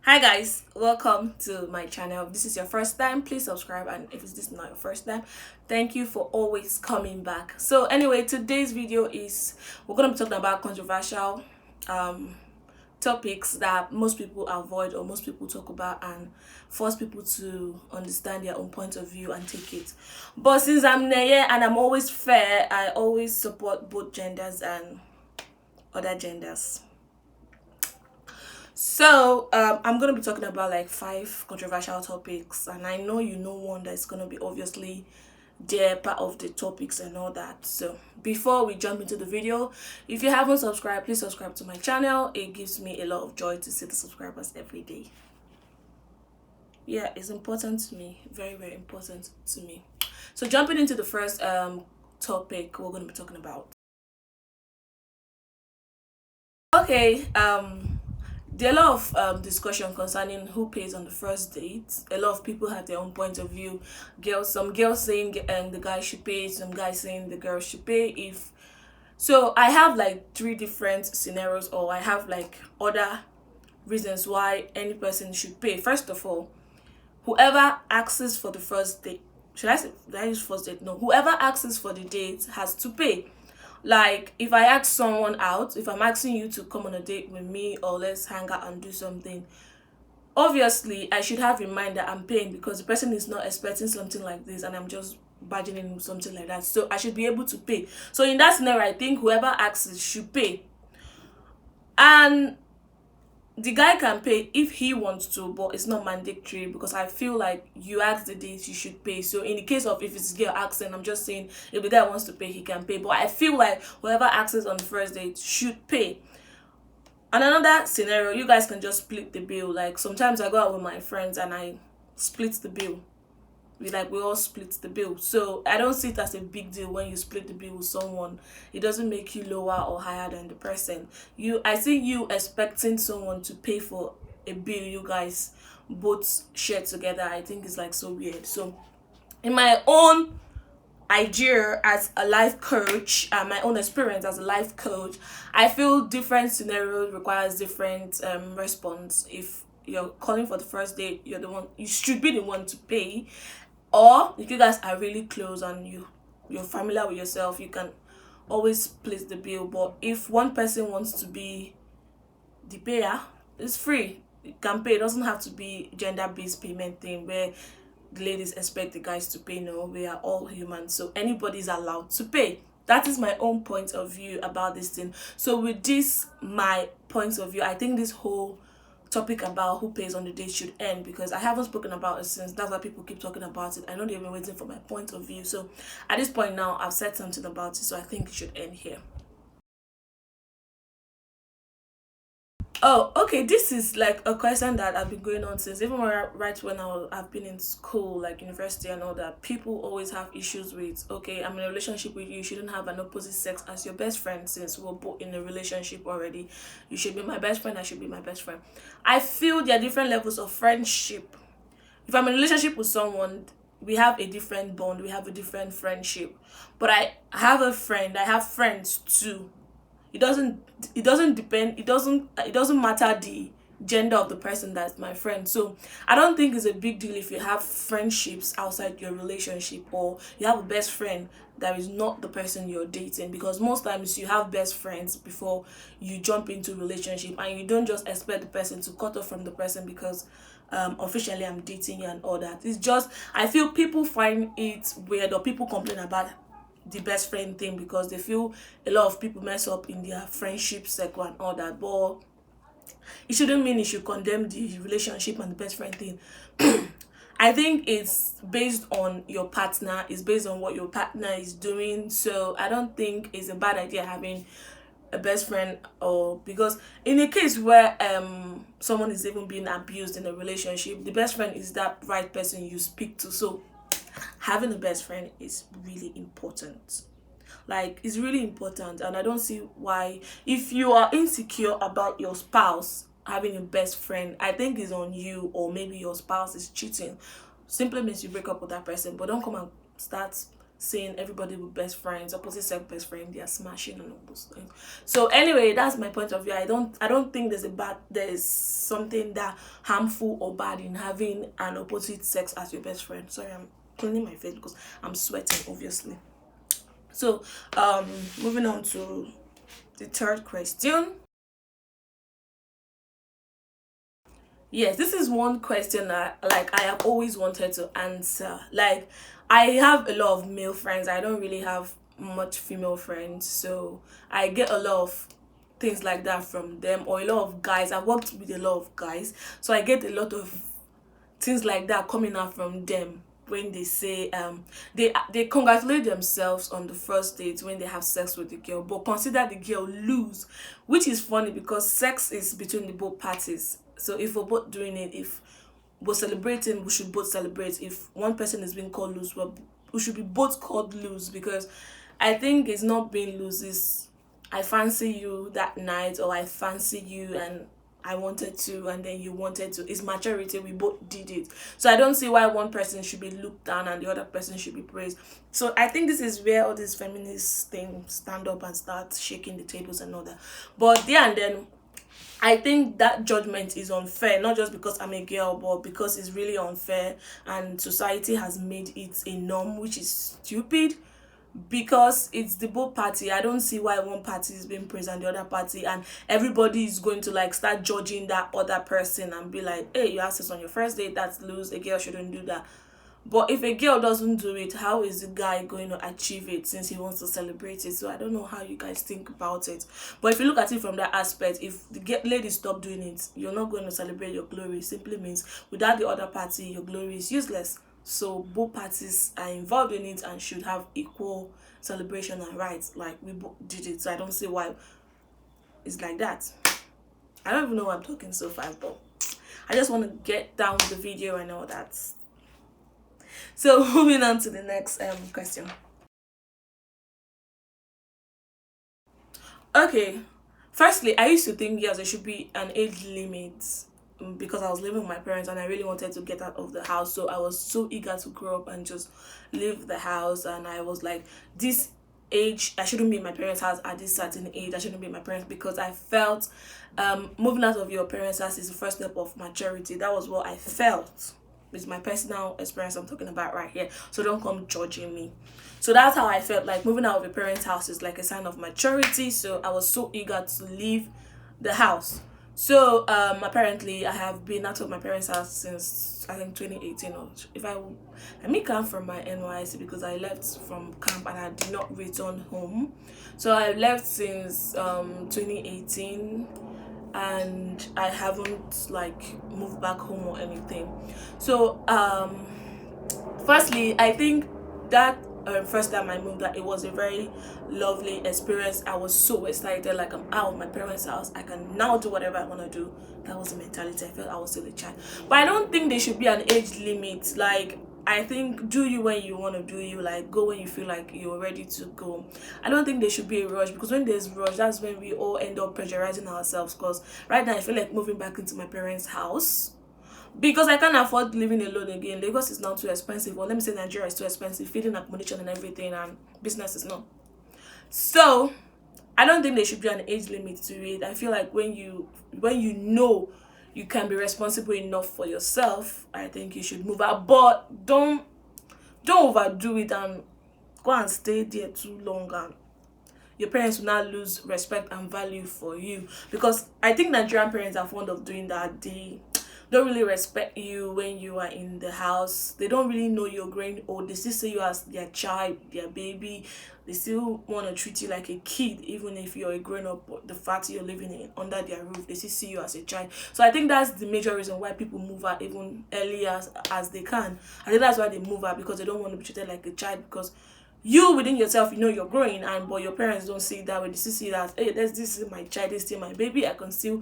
Hi guys, welcome to my channel. If this is your first time, please subscribe, and if this is not your first time, thank you for always coming back. So anyway, today's video is we're going to be talking about controversial um topics that most people avoid or most people talk about and force people to understand their own point of view and take it. But since I'm Neye and I'm always fair, I always support both genders and other genders. So I'm gonna be talking about like five controversial topics, and I know you know one that's gonna be obviously there part of the topics and all that. So before we jump into the video, if you haven't subscribed, please subscribe to my channel. It gives me a lot of joy to see the subscribers every day. Yeah, it's important to me, very very important to me. So jumping into the first topic we're going to be talking about. Okay, there are a lot of discussion concerning who pays on the first date. A lot of people have their own point of view. Some girls saying the guy should pay, some guys saying the girl should pay. If so, I have like three different scenarios, or I have like other reasons why any person should pay. First of all, whoever asks for the first date, did I use first date? No, whoever asks for the date has to pay. Like if I ask someone out, if I'm asking you to come on a date with me or let's hang out and do something, obviously I should have in mind that I'm paying because the person is not expecting something like this and I'm just bargaining in something like that. So I should be able to pay. So in that scenario, I think whoever asks should pay. And the guy can pay if he wants to, but it's not mandatory because I feel like you ask the date, you should pay. So in the case of if it's girl asking, I'm just saying if the guy wants to pay, he can pay. But I feel like whoever asks on the first date should pay. And another scenario, you guys can just split the bill. Like sometimes I go out with my friends and I split the bill. We all split the bill. So I don't see it as a big deal when you split the bill with someone. It doesn't make you lower or higher than the person. I see you expecting someone to pay for a bill you guys both share together. I think it's like so weird. So in my own idea as a life coach and my own experience as a life coach, I feel different scenarios requires different response. If you're calling for the first date, you should be the one to pay. Or if you guys are really close and you're familiar with yourself, you can always split the bill. But if one person wants to be the payer, it's free. You can pay. It doesn't have to be gender-based payment thing where the ladies expect the guys to pay. No, we are all human, so anybody's allowed to pay. That is my own point of view about this thing. So with this my point of view, I think this whole topic about who pays on the date should end because I haven't spoken about it since. That's why people keep talking about it. I know they've been waiting for my point of view. So at this point now, I've said something about it, so I think it should end here. Oh, okay. This is like a question that I've been going on since even right when I've been in school, like university and all that. People always have issues with, okay, I'm in a relationship with you. You shouldn't have an opposite sex as your best friend since we're both in a relationship already. You should be my best friend. I should be my best friend. I feel there are different levels of friendship. If I'm in a relationship with someone, we have a different bond. We have a different friendship. But I have a friend. I have friends too. It doesn't matter the gender of the person that's my friend. So I don't think it's a big deal if you have friendships outside your relationship or you have a best friend that is not the person you're dating, because most times you have best friends before you jump into a relationship and you don't just expect the person to cut off from the person because officially I'm dating you and all that. It's just I feel people find it weird or people complain about the best friend thing because they feel a lot of people mess up in their friendship circle and all that. But it shouldn't mean you should condemn the relationship and the best friend thing. I think it's based on your partner, it's based on what your partner is doing. So I don't think it's a bad idea having a best friend, or because in a case where someone is even being abused in a relationship, the best friend is that right person you speak to. So having a best friend is really important. Like it's really important, and I don't see why, if you are insecure about your spouse having a best friend, I think it's on you, or maybe your spouse is cheating. Simply means you break up with that person, but don't come and start seeing everybody with best friends, opposite sex best friend, they are smashing and all those things. So anyway, that's my point of view. I don't think there's something that harmful or bad in having an opposite sex as your best friend. Sorry, I'm cleaning my face because I'm sweating, obviously. So moving on to the third question. Yes, this is one question that like I have always wanted to answer. Like I have a lot of male friends. I don't really have much female friends. So I get a lot of things like that from them, or a lot of guys. I've worked with a lot of guys. So I get a lot of things like that coming out from them when they say they congratulate themselves on the first date when they have sex with the girl, but consider the girl lose, which is funny because sex is between the both parties. So if we're both doing it, if we're celebrating, we should both celebrate. If one person is being called loose, we should be both called loose, because I think it's not being loose, is I fancy you that night, or I fancy you and I wanted to and then you wanted to. It's maturity, we both did it. So I don't see why one person should be looked down and the other person should be praised. So I think this is where all these feminist things stand up and start shaking the tables and all that. But yeah, and then I think that judgment is unfair, not just because I'm a girl, but because it's really unfair, and society has made it a norm, which is stupid, because it's the both party. I don't see why one party is being praised and the other party, and everybody is going to like start judging that other person and be like, hey, you have sex on your first date, that's loose, a girl shouldn't do that. But if a girl doesn't do it, how is the guy going to achieve it since he wants to celebrate it? So I don't know how you guys think about it. But if you look at it from that aspect, if the lady stop doing it, you're not going to celebrate your glory. It simply means without the other party, your glory is useless. So both parties are involved in it and should have equal celebration and rights. Like we both did it. So I don't see why it's like that. I don't even know why I'm talking so fast, but I just want to get down with the video and all that. So moving on to the next question. Okay, firstly, I used to think yes, there should be an age limit, because I was living with my parents and I really wanted to get out of the house. So I was so eager to grow up and just leave the house. And I was like, this age, I shouldn't be in my parents' house at this certain age. I shouldn't be in my parents, because I felt moving out of your parents' house is the first step of maturity. That was what I felt. It's my personal experience I'm talking about right here. So don't come judging me. So that's how I felt, like moving out of a parent's house is like a sign of maturity. So I was so eager to leave the house. So apparently I have been out of my parents' house since I think 2018, or if I may come from my NYC, because I left from camp and I did not return home. So I left since 2018, and I haven't like moved back home or anything. So firstly, I think that first time I moved, that it was a very lovely experience. I was so excited, like I'm out of my parents' house, I can now do whatever I want to do. That was the mentality. I felt I was still a child. But I don't think there should be an age limit. Like I think do you when you want to do you, like go when you feel like you're ready to go. I don't think there should be a rush, because when there's rush, that's when we all end up pressurizing ourselves. Because right now I feel like moving back into my parents' house, because I can't afford living alone again. Lagos is now too expensive. Or let me say Nigeria is too expensive, feeding, accommodation and everything, and business is not. So I don't think there should be an age limit to it. I feel like when you know you can be responsible enough for yourself, I think you should move out. But don't overdo it and go and stay there too long, and your parents will not lose respect and value for you. Because I think Nigerian parents are fond of doing that. They don't really respect you when you are in the house. They don't really know you're growing old. They still see you as their child, their baby. They still want to treat you like a kid, even if you're a grown up. But the fact you're living under their roof, they still see you as a child. So I think that's the major reason why people move out even early as they can. I think that's why they move out, because they don't want to be treated like a child. Because you within yourself, you know you're growing, and but your parents don't see it that way. They still see that, hey, this is my child, this is still my baby. I can still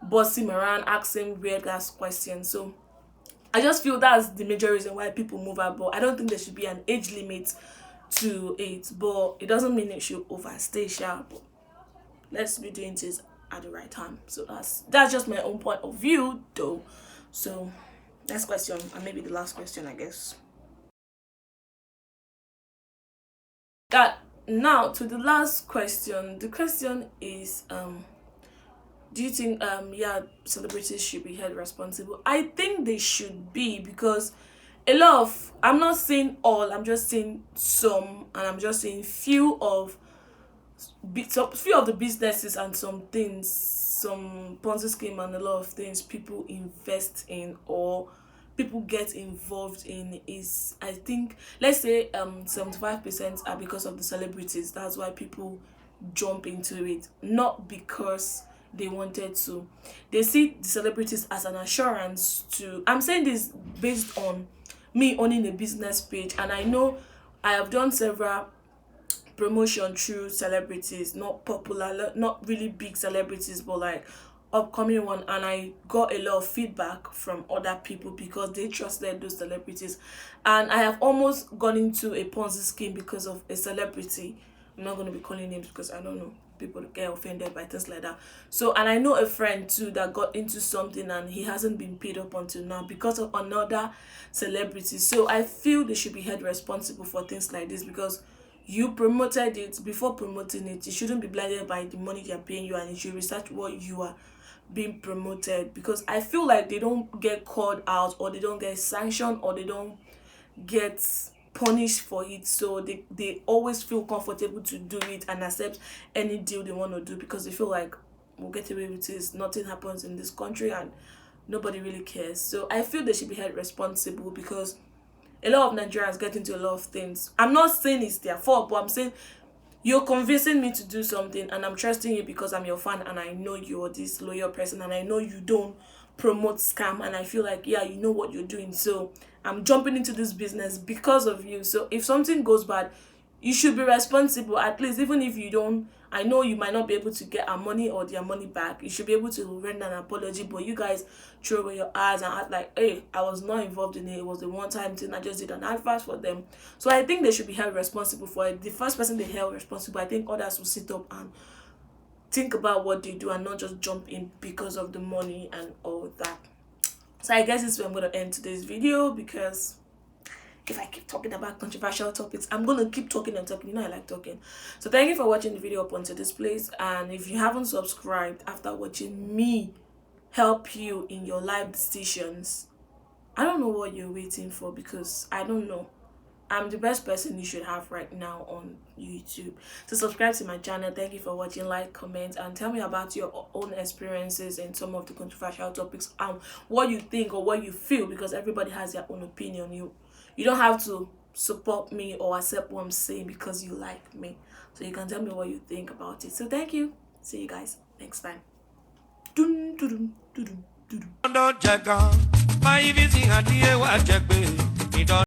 boss him around, ask him weird ass questions. So I just feel that's the major reason why people move out. But I don't think there should be an age limit to it. But it doesn't mean it should overstay sharp. But let's be doing this at the right time. So that's just my own point of view though. So next question, and maybe the last question, I guess. That now to the last question. The question is do you think yeah, celebrities should be held responsible? I think they should be, because a lot of, I'm not saying all, I'm just saying some, and I'm just saying few of the businesses and some things, some Ponzi scheme and a lot of things people invest in or people get involved in is, I think, let's say 75% are because of the celebrities. That's why people jump into it, not because they wanted to. They see the celebrities as an assurance to, I'm saying this based on me owning a business page, and I know I have done several promotion through celebrities, not popular, not really big celebrities, but like upcoming one, and I got a lot of feedback from other people because they trusted those celebrities. And I have almost gone into a Ponzi scheme because of a celebrity. I'm not going to be calling names because I don't know, people get offended by things like that. So, and I know a friend too that got into something and he hasn't been paid up until now because of another celebrity. So I feel they should be held responsible for things like this, because you promoted it. Before promoting it, you shouldn't be blinded by the money they're paying you, and you should research what you are being promoted, because I feel like they don't get called out, or they don't get sanctioned, or they don't get punished for it. So they always feel comfortable to do it and accept any deal they want to do, because they feel like we'll get away with this, nothing happens in this country and nobody really cares. So I feel they should be held responsible, because a lot of Nigerians get into a lot of things. I'm not saying it's their fault, but I'm saying you're convincing me to do something and I'm trusting you because I'm your fan and I know you're this loyal person and I know you don't promote scam, and I feel like, yeah, you know what you're doing. So I'm jumping into this business because of you. So if something goes bad, you should be responsible, at least. Even if you don't, I know you might not be able to get our money or their money back, you should be able to render an apology. But you guys throw away your eyes and act like, hey, I was not involved in it, it was a one-time thing, I just did an advert for them. So I think they should be held responsible for it. The first person they held responsible, I think others will sit up and think about what they do and not just jump in because of the money and all that. So I guess this is where I'm going to end today's video, because if I keep talking about controversial topics, I'm going to keep talking and talking. You know I like talking. So thank you for watching the video up until this place. And if you haven't subscribed after watching me help you in your life decisions, I don't know what you're waiting for, because I don't know. I'm the best person you should have right now on YouTube. So subscribe to my channel. Thank you for watching. Like, comment, and tell me about your own experiences in some of the controversial topics and what you think or what you feel, because everybody has their own opinion. You don't have to support me or accept what I'm saying because you like me. So you can tell me what you think about it. So thank you. See you guys next time. Dun, dun, dun, dun, dun, dun.